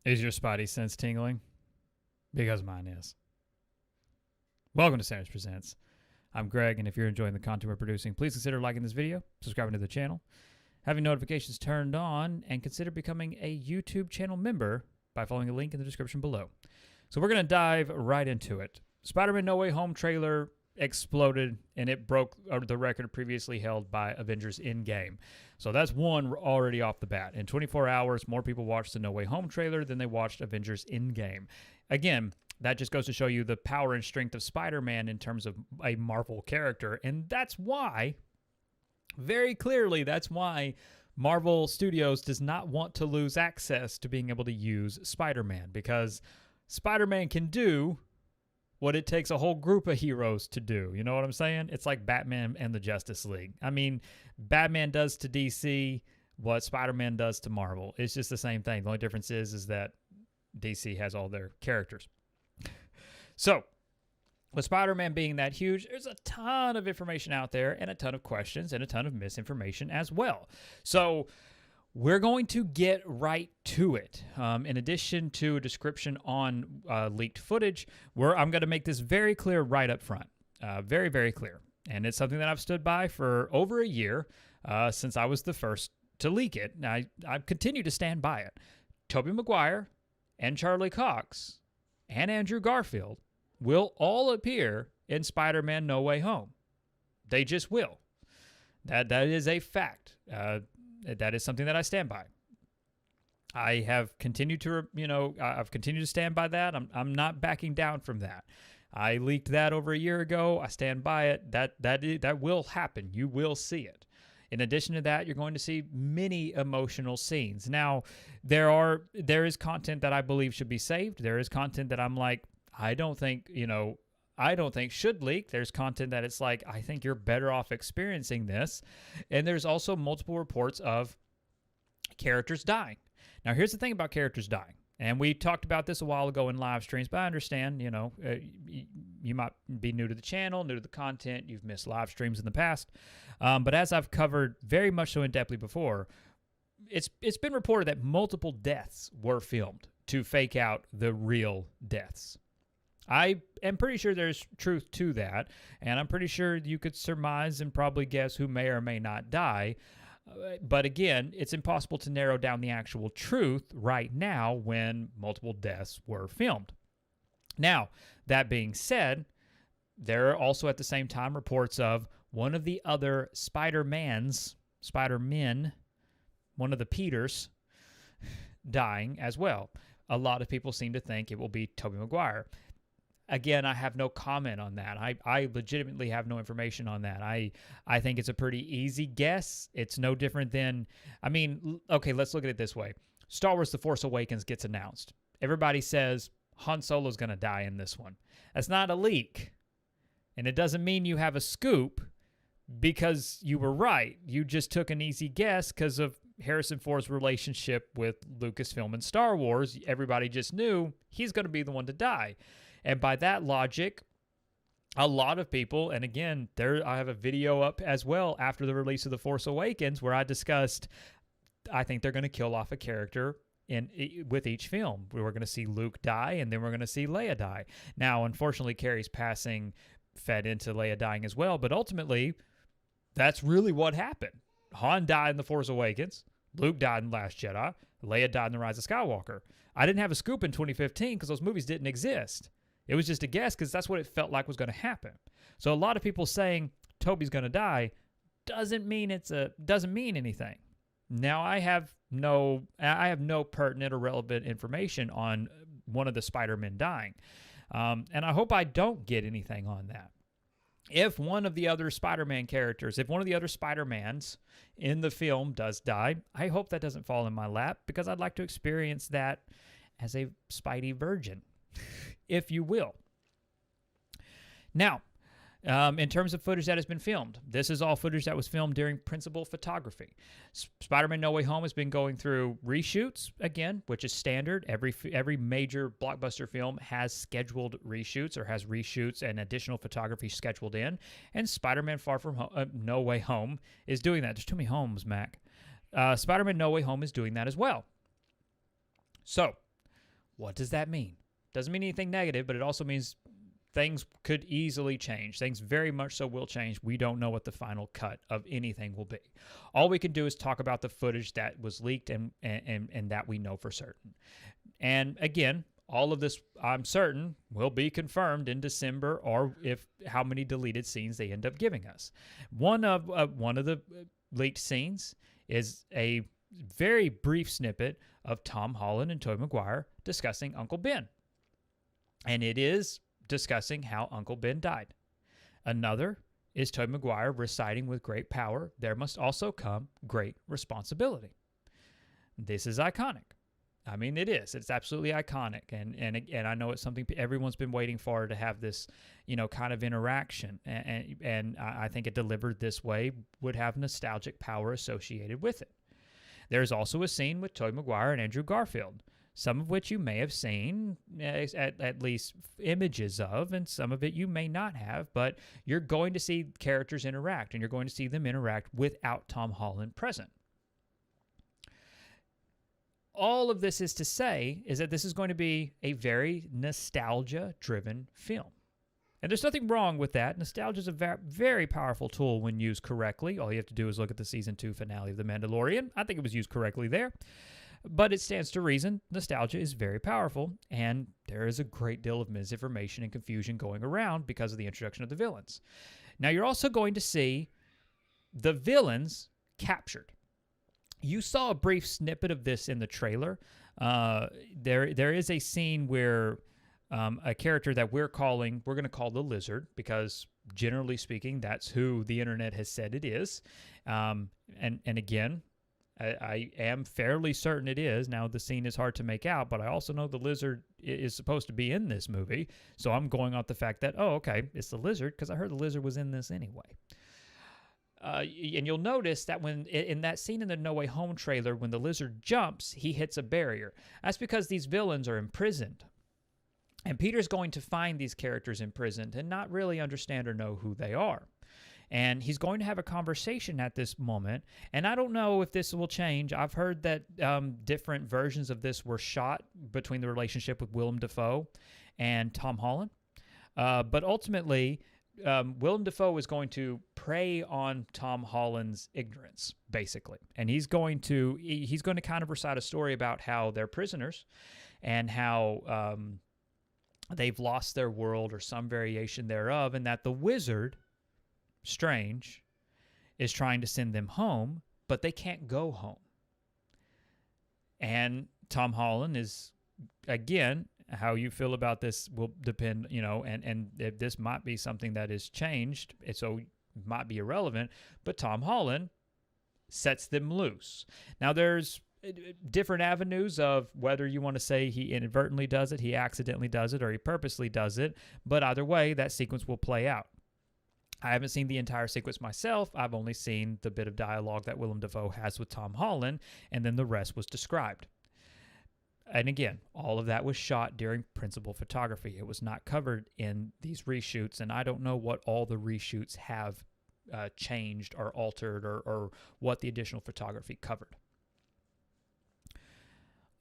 Is your spidey sense tingling? Because mine is. Welcome to Sandwich Presents. I'm Greg, and if you're enjoying the content we're producing, please consider liking this video, subscribing to the channel, having notifications turned on, and consider becoming a YouTube channel member by following a link in the description below. So we're going to dive right into it. Spider-Man No Way Home trailer exploded, and it broke the record previously held by Avengers Endgame. So that's one already off the bat. In 24 hours, more people watched the No Way Home trailer than they watched Avengers Endgame. Again, that just goes to show you the power and strength of Spider-Man in terms of a Marvel character. And that's why, very clearly, that's why Marvel Studios does not want to lose access to being able to use Spider-Man, because Spider-Man can do what it takes a whole group of heroes to do. You know what I'm saying? It's like Batman and the Justice League. I mean, Batman does to DC what Spider-Man does to Marvel. It's just the same thing. The only difference is that DC has all their characters. So, with Spider-Man being that huge, there's a ton of information out there and a ton of questions and a ton of misinformation as well. So, we're going to get right to it. In addition to a description on leaked footage, I'm going to make this very clear right up front. Very, very clear. And it's something that I've stood by for over a year since I was the first to leak it. Now, I've continued to stand by it. Tobey Maguire and Charlie Cox and Andrew Garfield will all appear in Spider-Man No Way Home. They just will. That is a fact. That is something that I stand by. I have continued to, I've continued to stand by that. I'm not backing down from that. I leaked that over a year ago. I stand by it. That will happen. You will see it. In addition to that, you're going to see many emotional scenes. Now, there is content that I believe should be saved. There is content that I'm like, I don't think should leak. There's content that it's like, I think you're better off experiencing this. And there's also multiple reports of characters dying. Now, here's the thing about characters dying. And we talked about this a while ago in live streams, but I understand, you might be new to the channel, new to the content. You've missed live streams in the past. But as I've covered very much so in-depthly before, it's been reported that multiple deaths were filmed to fake out the real deaths. I am pretty sure there's truth to that, and I'm pretty sure you could surmise and probably guess who may or may not die. But again, it's impossible to narrow down the actual truth right now when multiple deaths were filmed. Now, that being said, there are also at the same time reports of one of the other Spider-Men, one of the Peters, dying as well. A lot of people seem to think it will be Tobey Maguire. Again, I have no comment on that. I legitimately have no information on that. I think it's a pretty easy guess. It's no different than, okay, let's look at it this way. Star Wars The Force Awakens gets announced. Everybody says Han Solo's going to die in this one. That's not a leak. And it doesn't mean you have a scoop because you were right. You just took an easy guess because of Harrison Ford's relationship with Lucasfilm and Star Wars. Everybody just knew he's going to be the one to die. And by that logic, a lot of people, and again, I have a video up as well after the release of The Force Awakens where I discussed, I think they're going to kill off a character with each film. We're going to see Luke die, and then we're going to see Leia die. Now, unfortunately, Carrie's passing fed into Leia dying as well, but ultimately, that's really what happened. Han died in The Force Awakens. Luke died in Last Jedi. Leia died in The Rise of Skywalker. I didn't have a scoop in 2015 because those movies didn't exist. It was just a guess because that's what it felt like was going to happen. So a lot of people saying Tobey's going to die doesn't mean anything. Now I have no pertinent or relevant information on one of the Spider-Men dying, and I hope I don't get anything on that. If one of the other Spider-Man characters, if one of the other Spider-Mans in the film does die, I hope that doesn't fall in my lap because I'd like to experience that as a Spidey virgin, if you will. Now, in terms of footage that has been filmed, this is all footage that was filmed during principal photography. Spider-Man No Way Home has been going through reshoots, again, which is standard. Every major blockbuster film has scheduled reshoots or has reshoots and additional photography scheduled in. And Spider-Man No Way Home is doing that. There's too many homes, Mac. Spider-Man No Way Home is doing that as well. So, What does that mean? Doesn't mean anything negative, but it also means things could easily change. Things very much so will change. We don't know what the final cut of anything will be. All we can do is talk about the footage that was leaked and that we know for certain. And again, all of this, I'm certain, will be confirmed in December, or if how many deleted scenes they end up giving us. One of the leaked scenes is a very brief snippet of Tom Holland and Tobey Maguire discussing Uncle Ben. And it is discussing how Uncle Ben died. Another is Tobey Maguire reciting, with great power, there must also come great responsibility. This is iconic. I mean, it is. It's absolutely iconic. And I know it's something everyone's been waiting for, to have this, kind of interaction. And I think it delivered this way would have nostalgic power associated with it. There's also a scene with Tobey Maguire and Andrew Garfield, some of which you may have seen, at least images of, and some of it you may not have, but you're going to see characters interact, and you're going to see them interact without Tom Holland present. All of this is to say is that this is going to be a very nostalgia-driven film. And there's nothing wrong with that. Nostalgia is a very powerful tool when used correctly. All you have to do is look at the Season 2 finale of The Mandalorian. I think it was used correctly there. But it stands to reason nostalgia is very powerful, and there is a great deal of misinformation and confusion going around because of the introduction of the villains. Now, you're also going to see the villains captured. You saw a brief snippet of this in the trailer. There is a scene where a character that we're going to call the Lizard, because generally speaking, that's who the internet has said it is. And again, I am fairly certain it is. Now, the scene is hard to make out, but I also know the Lizard is supposed to be in this movie. So I'm going off the fact that, okay, it's the Lizard, because I heard the Lizard was in this anyway. And you'll notice that when in that scene in the No Way Home trailer, when the Lizard jumps, he hits a barrier. That's because these villains are imprisoned. And Peter's going to find these characters imprisoned and not really understand or know who they are. And he's going to have a conversation at this moment. And I don't know if this will change. I've heard that different versions of this were shot between the relationship with Willem Dafoe and Tom Holland. But ultimately, Willem Dafoe is going to prey on Tom Holland's ignorance, basically. And he's going to kind of recite a story about how they're prisoners and how they've lost their world or some variation thereof, and that the wizard, Strange, is trying to send them home, but they can't go home. And Tom Holland is, again, how you feel about this will depend, and this might be something that is changed, so it might be irrelevant, but Tom Holland sets them loose. Now, there's different avenues of whether you want to say he inadvertently does it, he accidentally does it, or he purposely does it, but either way, that sequence will play out. I haven't seen the entire sequence myself. I've only seen the bit of dialogue that Willem Dafoe has with Tom Holland, and then the rest was described. And again, all of that was shot during principal photography. It was not covered in these reshoots, and I don't know what all the reshoots have changed or altered or what the additional photography covered.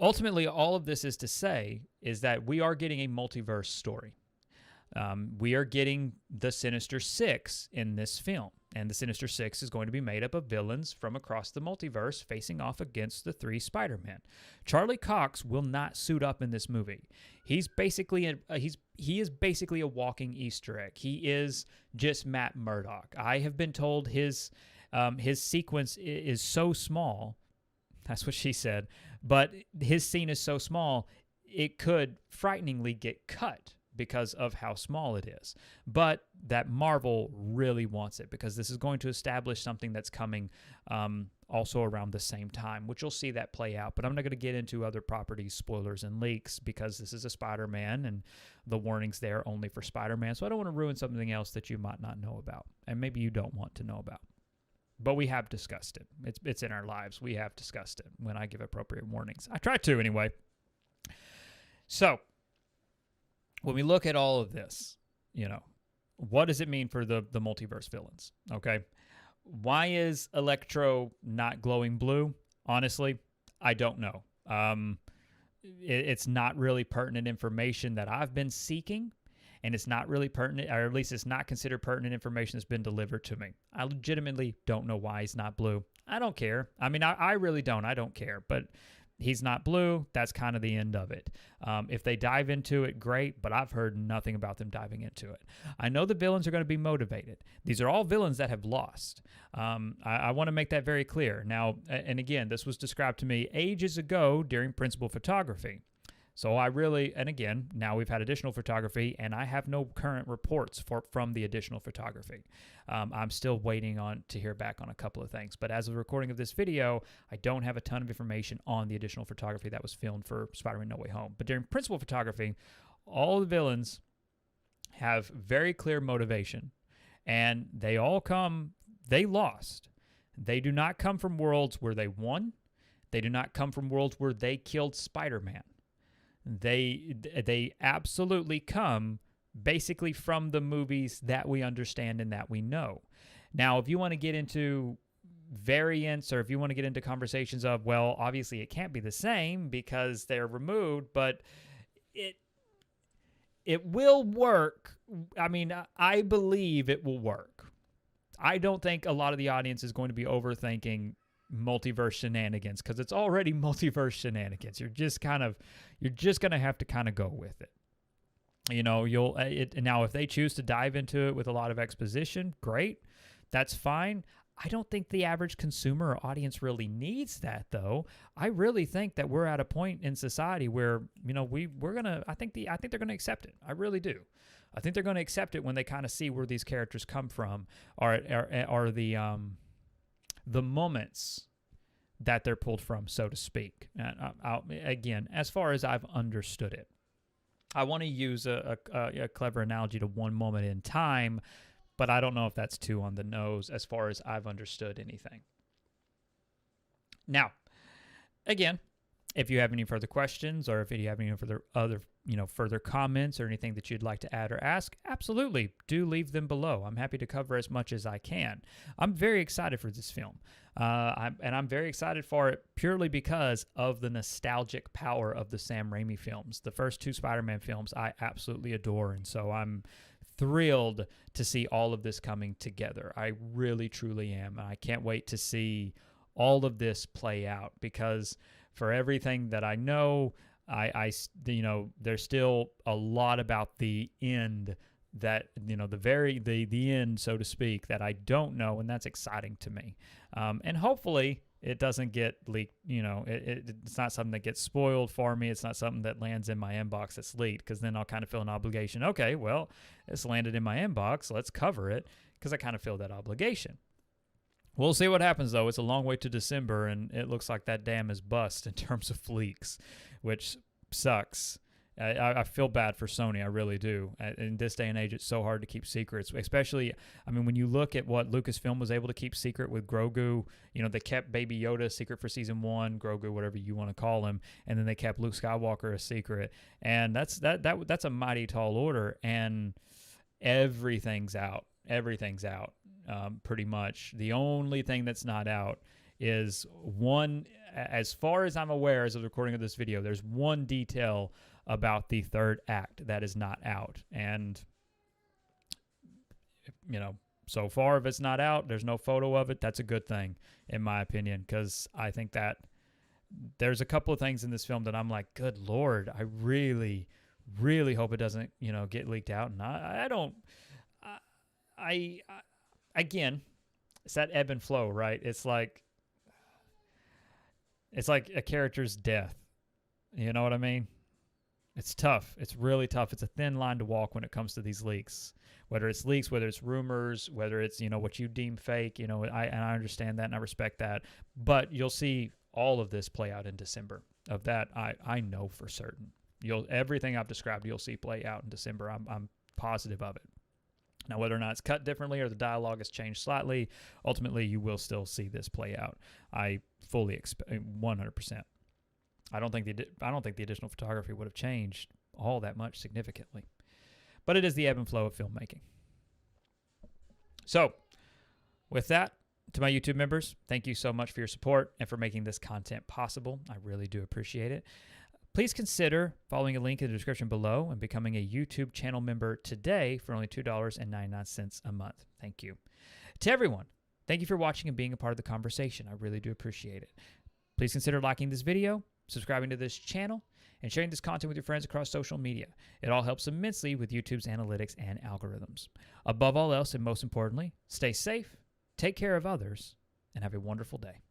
Ultimately, all of this is to say is that we are getting a multiverse story. We are getting the Sinister Six in this film, and the Sinister Six is going to be made up of villains from across the multiverse facing off against the three Spider-Men. Charlie Cox will not suit up in this movie. He's basically he is basically a walking Easter egg. He is just Matt Murdock. I have been told his sequence is so small. That's what she said. But his scene is so small, it could frighteningly get cut because of how small it is. But that Marvel really wants it, because this is going to establish something that's coming also around the same time, which you'll see that play out. But I'm not going to get into other properties, spoilers, and leaks, because this is a Spider-Man, and the warning's there only for Spider-Man. So I don't want to ruin something else that you might not know about, and maybe you don't want to know about. But we have discussed it. It's in our lives. We have discussed it when I give appropriate warnings. I try to anyway. So when we look at all of this, what does it mean for the multiverse villains? Okay. Why is Electro not glowing blue? Honestly, I don't know. it's not really pertinent information that I've been seeking, and it's not really pertinent, or at least it's not considered pertinent information that's been delivered to me. I legitimately don't know why he's not blue. I don't care. I mean, I really don't. I don't care. But he's not blue. That's kind of the end of it. If they dive into it, great, but I've heard nothing about them diving into it. I know the villains are going to be motivated. These are all villains that have lost. I want to make that very clear. Now, and again, this was described to me ages ago during principal photography. So and again, now we've had additional photography, and I have no current reports from the additional photography. I'm still waiting to hear back on a couple of things. But as of the recording of this video, I don't have a ton of information on the additional photography that was filmed for Spider-Man No Way Home. But during principal photography, all the villains have very clear motivation, and they lost. They do not come from worlds where they won. They do not come from worlds where they killed Spider-Man. They absolutely come basically from the movies that we understand and that we know. Now, if you want to get into variants, or if you want to get into conversations of, well, obviously it can't be the same because they're removed, but it will work. I mean, I believe it will work. I don't think a lot of the audience is going to be overthinking multiverse shenanigans, because it's already multiverse shenanigans. You're just going to have to kind of go with it. You know, now if they choose to dive into it with a lot of exposition, great. That's fine. I don't think the average consumer or audience really needs that, though. I really think that we're at a point in society where, you know, I think they're gonna accept it. I really do. I think they're gonna accept it when they kind of see where these characters come from, or the moments that they're pulled from, so to speak. Again, as far as I've understood it, I want to use a clever analogy to one moment in time, but I don't know if that's too on the nose as far as I've understood anything. Now, again, if you have any further questions, or if you have any further comments or anything that you'd like to add or ask, absolutely do leave them below. I'm happy to cover as much as I can. I'm very excited for this film, I'm very excited for it purely because of the nostalgic power of the Sam Raimi films. The first two Spider-Man films I absolutely adore, and so I'm thrilled to see all of this coming together. I really, truly am. I can't wait to see all of this play out, because for everything that I know, there's still a lot about the end that, the end, so to speak, that I don't know, and that's exciting to me. And hopefully it doesn't get leaked. It's not something that gets spoiled for me. It's not something that lands in my inbox that's leaked, because then I'll kind of feel an obligation. Okay, well, it's landed in my inbox. Let's cover it, because I kind of feel that obligation. We'll see what happens, though. It's a long way to December, and it looks like that dam is bust in terms of leaks, which sucks. I feel bad for Sony. I really do. In this day and age, it's so hard to keep secrets, especially, when you look at what Lucasfilm was able to keep secret with Grogu. They kept Baby Yoda secret for season 1, Grogu, whatever you want to call him, and then they kept Luke Skywalker a secret. And that's a mighty tall order, and everything's out. Everything's out. Pretty much. The only thing that's not out is one, as far as I'm aware, as of the recording of this video, there's one detail about the third act that is not out. And, so far, if it's not out, there's no photo of it, that's a good thing, in my opinion, because I think that there's a couple of things in this film that I'm like, good Lord, I really, really hope it doesn't, get leaked out. And again, it's that ebb and flow, right? It's like a character's death. You know what I mean? It's tough. It's really tough. It's a thin line to walk when it comes to these leaks. Whether it's leaks, whether it's rumors, whether it's, what you deem fake, and I understand that and I respect that. But you'll see all of this play out in December. Of that, I know for certain. Everything I've described, you'll see play out in December. I'm positive of it. Now, whether or not it's cut differently or the dialogue has changed slightly, ultimately you will still see this play out. I fully expect 100%. I don't think the additional photography would have changed all that much significantly, but it is the ebb and flow of filmmaking. So, with that, to my YouTube members, thank you so much for your support and for making this content possible. I really do appreciate it. Please consider following a link in the description below and becoming a YouTube channel member today for only $2.99 a month. Thank you. To everyone, thank you for watching and being a part of the conversation. I really do appreciate it. Please consider liking this video, subscribing to this channel, and sharing this content with your friends across social media. It all helps immensely with YouTube's analytics and algorithms. Above all else, and most importantly, stay safe, take care of others, and have a wonderful day.